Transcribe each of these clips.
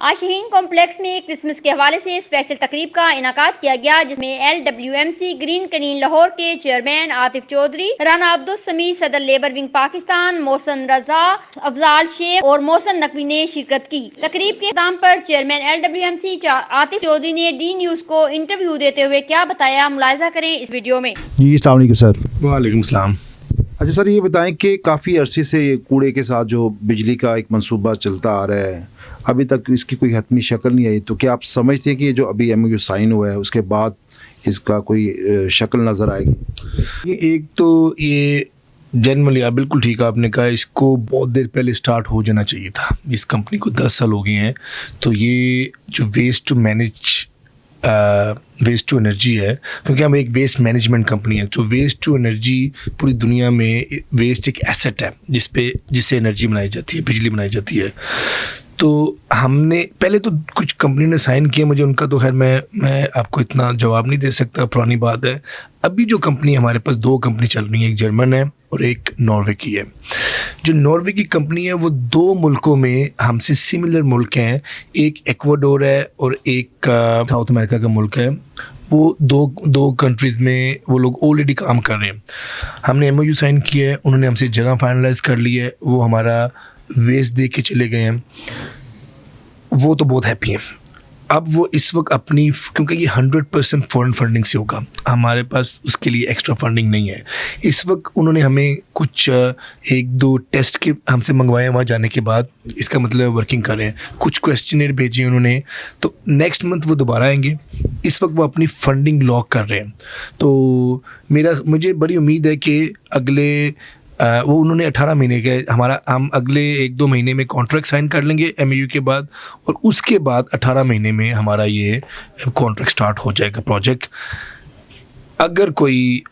आज शाहीन कॉम्प्लेक्स में क्रिसमस के हवाले से स्पेशल तकरीब का इनाकाद किया गया, जिसमें LWMC ग्रीन कनीन लाहौर के चेयरमैन आतिफ चौधरी, राना अब्दुल समीद, सदर लेबर विंग पाकिस्तान मोहसन रजा, अफजाल शेख और मोहसन नकवी ने शिरकत की। तकरीब के इख्तिताम पर चेयरमैन LWMC आतिफ चौधरी ने डी न्यूज को इंटरव्यू देते हुए क्या बताया, मुलाहिजा करें इस वीडियो में। जी अस्सलाम वालेकुम सर। वालेकुम सलाम। अच्छा सर, ये बताएं कि काफ़ी अरसे से कूड़े के साथ जो बिजली का एक मंसूबा चलता आ रहा है, अभी तक इसकी कोई हतमी शक्ल नहीं आई, तो क्या आप समझते हैं कि ये जो अभी MOU साइन हुआ है उसके बाद इसका कोई शक्ल नज़र आएगी? एक तो ये जनरली आप बिल्कुल ठीक आपने कहा, इसको बहुत देर पहले स्टार्ट हो जाना चाहिए था। इस कंपनी को 10 साल हो गए हैं, तो ये जो वेस्ट टू एनर्जी है, क्योंकि हम एक वेस्ट मैनेजमेंट कंपनी है, तो वेस्ट टू एनर्जी पूरी दुनिया में वेस्ट एक एसेट है जिससे एनर्जी बनाई जाती है, बिजली बनाई जाती है। तो हमने पहले तो कुछ कंपनी ने साइन किया, मुझे उनका तो खैर मैं आपको इतना जवाब नहीं दे सकता, पुरानी बात है। अभी जो कंपनी हमारे पास 2 कंपनी चल रही है, एक जर्मन है और एक नॉर्वे की है। जो नॉर्वे की कंपनी है वो 2 मुल्कों में हमसे सिमिलर मुल्क हैं, एक एक्वाडोर है और एक साउथ अमेरिका का मुल्क है। वो दो कंट्रीज़ में वो लोग ऑलरेडी काम कर रहे हैं। हमने MOU साइन किया है, उन्होंने हमसे जगह फाइनलाइज कर ली है, वो हमारा वेस्ट दे के चले गए हैं, वो तो बहुत हैप्पी हैं। अब वो इस वक्त अपनी, क्योंकि ये 100% फॉरेन फंडिंग से होगा, हमारे पास उसके लिए एक्स्ट्रा फंडिंग नहीं है इस वक्त। उन्होंने हमें कुछ 1-2 टेस्ट के हमसे मंगवाए वहाँ जाने के बाद, इसका मतलब वर्किंग कर रहे हैं, कुछ क्वेश्चनर भेजे उन्होंने, तो नेक्स्ट मंथ वो दोबारा आएंगे। इस वक्त वो अपनी फंडिंग लॉक कर रहे हैं, तो मुझे बड़ी उम्मीद है कि अगले वो उन्होंने 18 महीने के हम अगले 1-2 महीने में कॉन्ट्रैक्ट साइन कर लेंगे MOU के बाद, और उसके बाद 18 महीने में हमारा ये कॉन्ट्रैक्ट स्टार्ट हो जाएगा प्रोजेक्ट। अगर कोई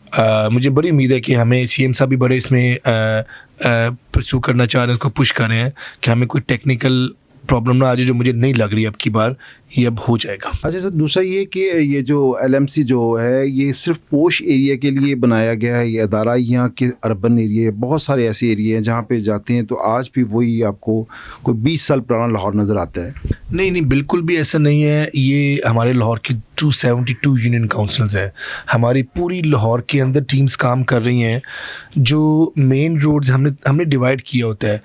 मुझे बड़ी उम्मीद है कि हमें CM साहब भी बड़े इसमें परस्यू करना चाह रहे हैं, उसको पुश कर रहे हैं कि हमें कोई टेक्निकल प्रॉब्लम ना आ जाए, जो मुझे नहीं लग रही अब की बार ये अब हो जाएगा। अच्छा सर, दूसरा ये कि ये जो LMC जो है ये सिर्फ पोश एरिया के लिए बनाया गया है, ये अदारा यहाँ के अर्बन एरिया, बहुत सारे ऐसे एरिया हैं जहाँ पे जाते हैं तो आज भी वही आपको कोई 20 साल पुराना लाहौर नज़र आता है? नहीं, बिल्कुल भी ऐसा नहीं है। ये हमारे लाहौर की 272 यूनियन काउंसिल्स हैं, हमारी पूरी लाहौर के अंदर टीम्स काम कर रही हैं। जो मेन रोड्स हमने डिवाइड किया होता है,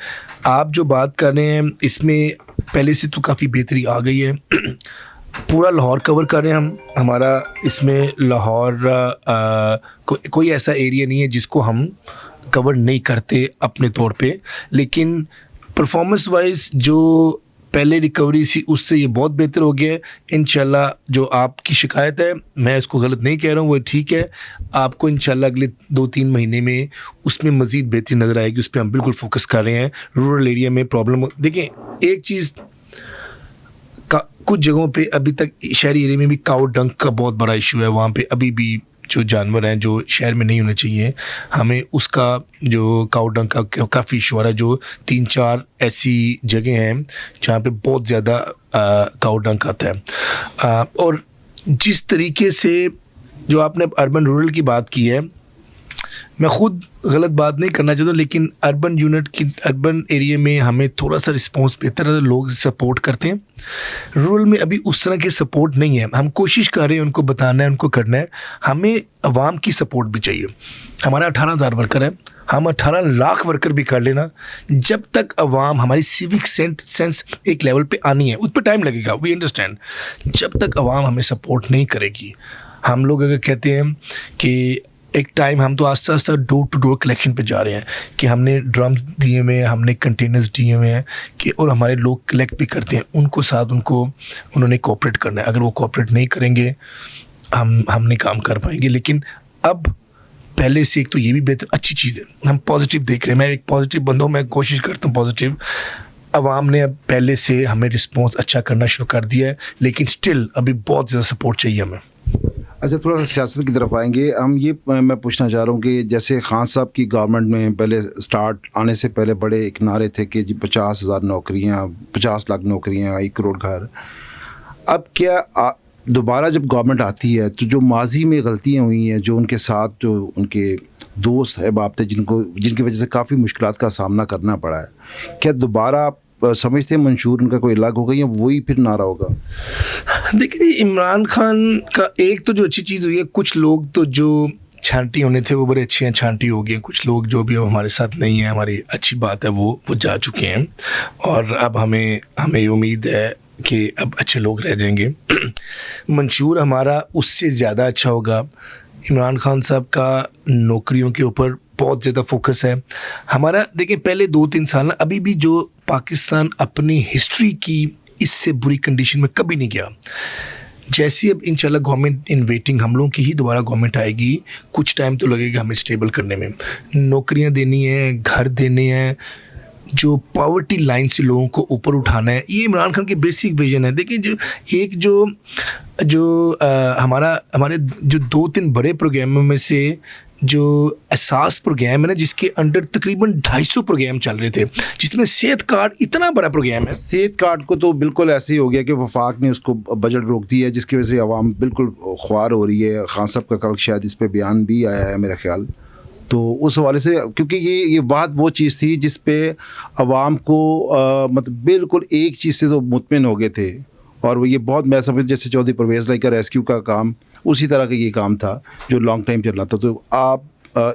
आप जो बात कर रहे हैं इसमें पहले से तो काफ़ी बेहतरी आ गई है। पूरा लाहौर कवर कर रहे हैं हम, हमारा इसमें लाहौर कोई ऐसा एरिया नहीं है जिसको हम कवर नहीं करते अपने तौर पे, लेकिन परफॉर्मेंस वाइज जो पहले रिकवरी सी उससे ये बहुत बेहतर हो गया है। इंशाल्लाह जो आपकी शिकायत है, मैं इसको गलत नहीं कह रहा हूँ, वो ठीक है। आपको इंशाल्लाह अगले 2-3 महीने में उसमें मज़ीद बेहतरी नज़र आएगी, उस पर हम बिल्कुल फोकस कर रहे हैं। रूरल एरिया में प्रॉब्लम, देखें एक चीज़, कुछ जगहों पे अभी तक शहरी एरिया में भी काऊ डंक का बहुत बड़ा इशू है। वहाँ पे अभी भी जो जानवर हैं जो शहर में नहीं होने चाहिए, हमें उसका जो काऊ डंक का काफ़ी इशू आ रहा है। जो 3-4 ऐसी जगह हैं जहाँ पे बहुत ज़्यादा काऊ डंक आता है। और जिस तरीके से जो आपने अर्बन रूरल की बात की है, मैं ख़ुद गलत बात नहीं करना चाहता, लेकिन अर्बन एरिया में हमें थोड़ा सा रिस्पांस बेहतर है, लोग सपोर्ट करते हैं। रूरल में अभी उस तरह के सपोर्ट नहीं है। हम कोशिश कर रहे हैं, उनको बताना है, उनको करना है। हमें अवाम की सपोर्ट भी चाहिए। हमारा 18,000 वर्कर है, हम 18 लाख वर्कर भी कर लेना, जब तक अवाम, हमारी सिविक सेंस एक लेवल पे आनी है, उस पर टाइम लगेगा, वी अंडरस्टैंड। जब तक अवाम हमें सपोर्ट नहीं करेगी, हम लोग अगर कहते हैं कि एक टाइम, हम तो आस्ते आस्ते डोर टू डोर कलेक्शन पे जा रहे हैं कि हमने ड्रम्स दिए हुए हैं, हमने कंटेनर्स दिए हुए हैं कि, और हमारे लोग कलेक्ट भी करते हैं, उन्होंने कोऑपरेट करना है। अगर वो कोऑपरेट नहीं करेंगे हम नहीं काम कर पाएंगे। लेकिन अब पहले से एक तो ये भी बेहतर, अच्छी चीज़ है, हम पॉजिटिव देख रहे हैं। मैं एक पॉजिटिव बंदा हूँ, मैं कोशिश करता हूँ पॉजिटिव। अवाम ने अब पहले से हमें रिस्पॉन्स अच्छा करना शुरू कर दिया है, लेकिन स्टिल अभी बहुत ज़्यादा सपोर्ट चाहिए हमें। अच्छा, थोड़ा सा सियासत की तरफ आएंगे हम। मैं पूछना चाह रहा हूँ कि जैसे खान साहब की गवर्नमेंट में पहले स्टार्ट आने से पहले बड़े एक नारे थे कि जी 50,000 नौकरियाँ, 50 लाख नौकरियाँ, 1 करोड़ घर। अब क्या दोबारा जब गवर्नमेंट आती है तो जो माजी में गलतियाँ हुई हैं, जो उनके साथ जो उनके दोस्त अहबाब थे जिनकी वजह से काफ़ी मुश्किलात का सामना करना पड़ा है, क्या दोबारा समझते हैं मंशूर उनका कोई अलग होगा या वही फिर नारा होगा? देखिए, इमरान खान का एक तो जो अच्छी चीज़ हुई है, कुछ लोग तो जो छांटी होने थे वो बड़े अच्छे हैं, छांटी हो गए। कुछ लोग जो भी अब हमारे साथ नहीं है, हमारी अच्छी बात है, वो जा चुके हैं और अब हमें उम्मीद है कि अब अच्छे लोग रह जाएंगे। मंशूर हमारा उससे ज़्यादा अच्छा होगा। इमरान खान साहब का नौकरियों के ऊपर बहुत ज़्यादा फोकस है हमारा। देखिए, पहले 2-3 साल अभी भी जो पाकिस्तान अपनी हिस्ट्री की इससे बुरी कंडीशन में कभी नहीं गया। जैसी अब इंशाल्लाह गवर्नमेंट इन वेटिंग, हम लोगों की ही दोबारा गवर्नमेंट आएगी, कुछ टाइम तो लगेगा हमें स्टेबल करने में। नौकरियां देनी है, घर देने हैं, जो पॉवर्टी लाइन से लोगों को ऊपर उठाना है, ये इमरान खान की बेसिक विजन है। देखिए, हमारे जो 2-3 बड़े प्रोग्रामों में से जो एहसास प्रोग्राम है ना, जिसके अंडर तकरीबन 250 प्रोग्राम चल रहे थे, जिसमें सेहत कार्ड इतना बड़ा प्रोग्राम है। सेहत कार्ड को तो बिल्कुल ऐसे ही हो गया कि वफाक ने उसको बजट रोक दिया है, जिसकी वजह से आवाम बिल्कुल ख्वार हो रही है। खान साहब का कल शायद इस पर बयान भी आया है मेरा ख्याल। तो उस हवाले से, क्योंकि ये बात वो चीज़ थी जिस पे आवाम को मतलब बिल्कुल एक चीज़ से तो मुतमिन हो गए थे, और वो ये बहुत, मैं समझ, जैसे चौधरी परवेज़ लाई का रेस्क्यू का काम, उसी तरह का ये काम था जो लॉन्ग टाइम चल रहा था। तो आप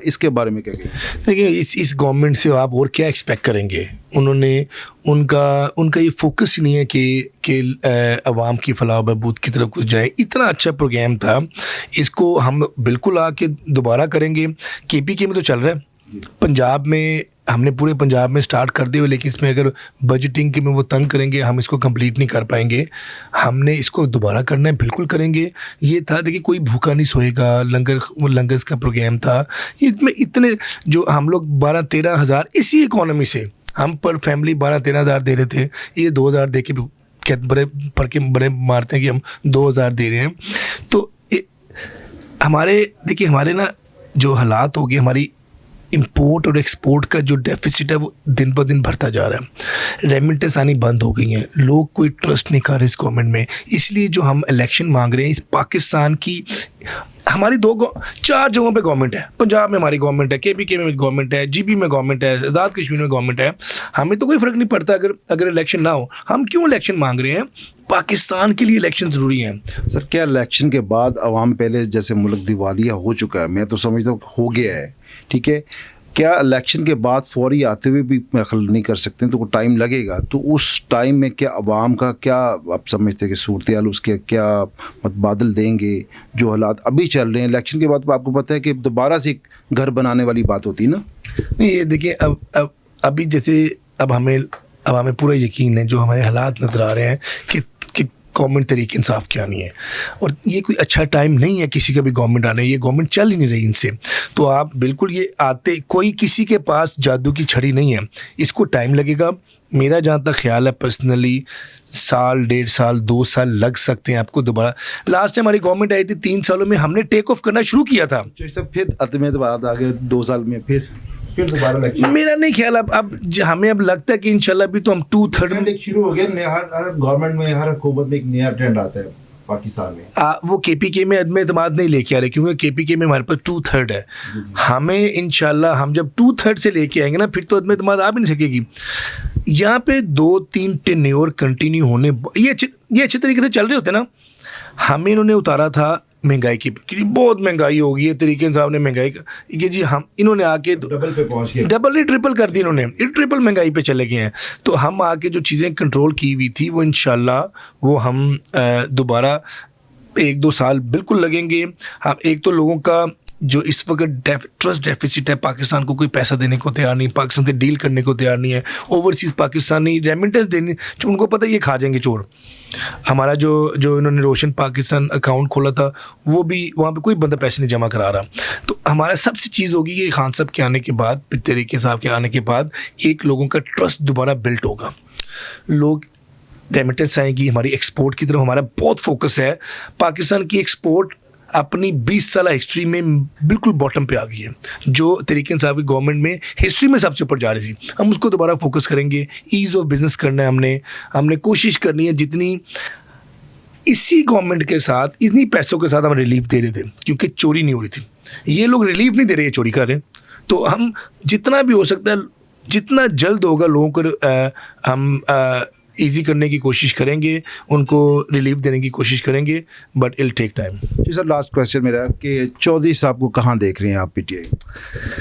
इसके बारे में क्या कहेंगे? देखिए, इस गवर्नमेंट से आप और क्या एक्सपेक्ट करेंगे? उनका ये फोकस ही नहीं है कि अवाम की फलाह बहबूद की तरफ कुछ जाए। इतना अच्छा प्रोग्राम था, इसको हम बिल्कुल आके दोबारा करेंगे। KPK में तो चल रहा है, पंजाब में हमने पूरे पंजाब में स्टार्ट कर दिए हुए, लेकिन इसमें अगर बजटिंग के में वो तंग करेंगे, हम इसको कंप्लीट नहीं कर पाएंगे। हमने इसको दोबारा करना है, बिल्कुल करेंगे। ये था, देखिए, कोई भूखा नहीं सोएगा, लंगर्स का प्रोग्राम था। इसमें इतने जो हम लोग 12-13 हज़ार इसी इकॉनमी से हम पर फैमिली 12-13 हज़ार दे रहे थे, ये 2,000 दे के बड़े मारते हैं कि हम 2,000 दे रहे हैं। तो हमारे ना जो हालात हो गए, हमारी इंपोर्ट और एक्सपोर्ट का जो डेफिसिट है वो दिन ब दिन बढ़ता जा रहा है। रेमिटेंस आनी बंद हो गई हैं, लोग कोई ट्रस्ट नहीं कर रहे इस गवर्नमेंट में। इसलिए जो हम इलेक्शन मांग रहे हैं, इस पाकिस्तान की हमारी 4 जगहों पे गवर्नमेंट है। पंजाब में हमारी गवर्नमेंट है, KPK में गवर्नमेंट है, GB में गवर्नमेंट है, आज़ाद कश्मीर में गवर्नमेंट है। हमें तो कोई फ़र्क नहीं पड़ता अगर इलेक्शन ना हो। हम क्यों इलेक्शन मांग रहे हैं? पाकिस्तान के लिए इलेक्शन ज़रूरी है। सर, क्या इलेक्शन के बाद आवाम पहले जैसे मुल्क दिवालिया हो चुका है, मैं तो समझता हूँ हो गया है, ठीक है, क्या इलेक्शन के बाद फौरी आते हुए भी हल नहीं कर सकते? तो टाइम लगेगा। तो उस टाइम में क्या आवाम का क्या आप समझते हैं कि सूरत हाल उसके क्या बादल देंगे? जो हालात अभी चल रहे हैं इलेक्शन के बाद, तो आपको पता है कि दोबारा से एक घर बनाने वाली बात होती है ना। नहीं, ये देखिए, अभी जैसे अब हमें पूरा यकीन है, जो हमारे हालात नज़र आ रहे हैं कि गवर्नमेंट तरीके इंसाफ क्या नहीं है, और ये कोई अच्छा टाइम नहीं है किसी का भी गवर्नमेंट आने। ये गवर्नमेंट चल ही नहीं रही इनसे। तो आप बिल्कुल ये आते, कोई किसी के पास जादू की छड़ी नहीं है, इसको टाइम लगेगा। मेरा जहाँ तक ख्याल है पर्सनली, 1 साल, 1.5 साल, 2 साल लग सकते हैं आपको दोबारा। लास्ट टाइम हमारी गवर्नमेंट आई थी, 3 सालों में हमने टेक ऑफ करना शुरू किया था। फिर अतमेद बाद आ गए 2 साल में, फिर दोबारा इलेक्शन। मेरा नहीं ख्याल, अब हमें अब लगता है कि इंशाल्लाह भी तो हम 2/3 शुरू हो गया। हर गवर्नमेंट में, हर हुकूमत में एक नया ट्रेंड आता है पाकिस्तान में। वो KPK में अदम एतमाद नहीं लेके आ रहे, क्योंकि KPK में हमारे पास 2/3 है। हमें इंशाल्लाह हम जब 2/3 से लेके आएंगे ना, फिर तो अदम एतमाद आ भी नहीं सकेगी। यहाँ पे 2-3 टेन्योर कंटिन्यू होने, ये अच्छे तरीके से चल रहे होते ना। हमें इन्होंने उतारा था महंगाई की, क्योंकि बहुत महंगाई हो गई है। तरीके साहब ने महंगाई कि जी इन्होंने आके डबल पे पहुंच गए, डबल नहीं ट्रिपल कर दी इन्होंने, ट्रिपल महंगाई पे चले गए हैं। तो हम आके जो चीज़ें कंट्रोल की हुई थी, वो इंशाल्लाह वो हम दोबारा 1-2 साल बिल्कुल लगेंगे। हम एक तो लोगों का जो इस वक्त ट्रस्ट डेफिसिट है, पाकिस्तान को कोई पैसा देने को तैयार नहीं, पाकिस्तान से डील करने को तैयार नहीं है। ओवरसीज़ पाकिस्तानी रेमिटेंस देने, जो उनको पता है ये खा जाएंगे चोर। हमारा जो इन्होंने रोशन पाकिस्तान अकाउंट खोला था, वो भी वहाँ पे कोई बंदा पैसे नहीं जमा करा रहा। तो हमारा सबसे चीज़ होगी कि खान साहब के आने के बाद, फिर तरीके साहब के आने के बाद एक लोगों का ट्रस्ट दोबारा बिल्ट होगा। लोग रेमिटेंस आएगी, हमारी एक्सपोर्ट की तरफ हमारा बहुत फोकस है। पाकिस्तान की एक्सपोर्ट अपनी 20 साल हिस्ट्री में बिल्कुल बॉटम पे आ गई है, जो तरीके साहब की गवर्नमेंट में हिस्ट्री में सबसे ऊपर जा रही थी। हम उसको दोबारा फोकस करेंगे। ईज़ ऑफ बिज़नेस करना है, हमने कोशिश करनी है जितनी इसी गवर्नमेंट के साथ, इतनी पैसों के साथ हम रिलीफ दे रहे थे, क्योंकि चोरी नहीं हो रही थी। ये लोग रिलीफ नहीं दे रहे, ये चोरी कर रहे हैं। तो हम जितना भी हो सकता है जितना जल्द होगा लोगों को हम ईजी करने की कोशिश करेंगे, उनको रिलीफ देने की कोशिश करेंगे, बट इल टेक टाइम। जी सर, लास्ट क्वेश्चन मेरा कि चौधरी साहब को कहाँ देख रहे हैं आप पीटीआई,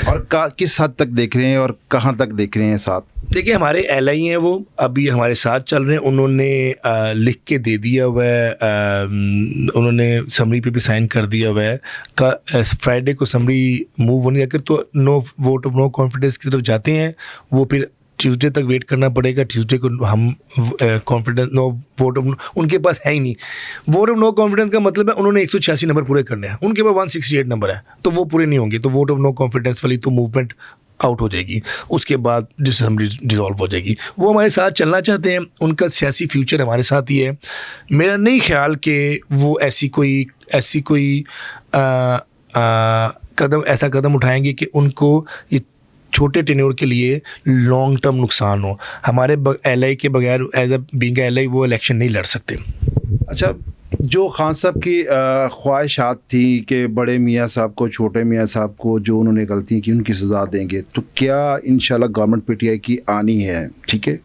और किस हद तक देख रहे हैं और कहाँ तक देख रहे हैं साथ? देखिए, हमारे एलआई हैं, वो अभी हमारे साथ चल रहे हैं। उन्होंने लिख के दे दिया हुआ है, उन्होंने समरी पे भी साइन कर दिया हुआ है। फ्राइडे को समरी मूव होने अगर तो no vote of no confidence की तरफ जाते हैं, वो फिर ट्यूसडे तक वेट करना पड़ेगा। ट्यूसडे को हम कॉन्फिडेंस नो वोट ऑफ, उनके पास है ही नहीं। वोट ऑफ नो कॉन्फिडेंस का मतलब है उन्होंने 186 नंबर पूरे करने हैं, उनके पास 168 नंबर है, तो वो पूरे नहीं होंगे। तो वोट ऑफ नो कॉन्फिडेंस वाली तो मूवमेंट आउट हो जाएगी, उसके बाद असेंबली डिसॉल्व हो जाएगी। वो हमारे साथ चलना चाहते हैं, उनका सियासी फ्यूचर हमारे साथ ही है। मेरा नहीं ख्याल कि वो ऐसा कोई कदम उठाएंगे कि उनको ये छोटे टेन्योर के लिए लॉन्ग टर्म नुकसान हो। हमारे एलआई के बगैर एज अ बीइंग एलआई वो इलेक्शन नहीं लड़ सकते। अच्छा, जो खान साहब की ख्वाहिशात थी कि बड़े मियाँ साहब को, छोटे मियाँ साहब को जो उन्होंने गलती की उनकी सज़ा देंगे, तो क्या इंशाल्लाह गवर्नमेंट पीटीआई की आनी है, ठीक है?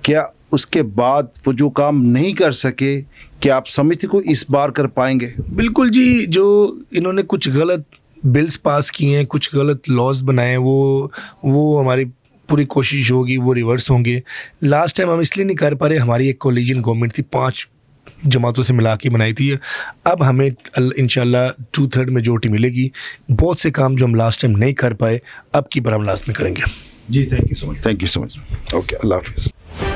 क्या उसके बाद वो जो काम नहीं कर सके, क्या आप समिति को इस बार कर पाएंगे? बिल्कुल जी, जो इन्होंने कुछ गलत बिल्स पास किए हैं, कुछ गलत लॉज बनाए, वो हमारी पूरी कोशिश होगी वो रिवर्स होंगे। लास्ट टाइम हम इसलिए नहीं कर पा रहे, हमारी एक कोलिजन गवर्नमेंट थी, 5 जमातों से मिला के बनाई थी। अब हमें इंशाल्लाह 2/3 मेजॉरिटी मिलेगी। बहुत से काम जो हम लास्ट टाइम नहीं कर पाए, अब की बार हम लास्ट में करेंगे। जी, thank you so much. Okay, अल्लाह हाफिज़।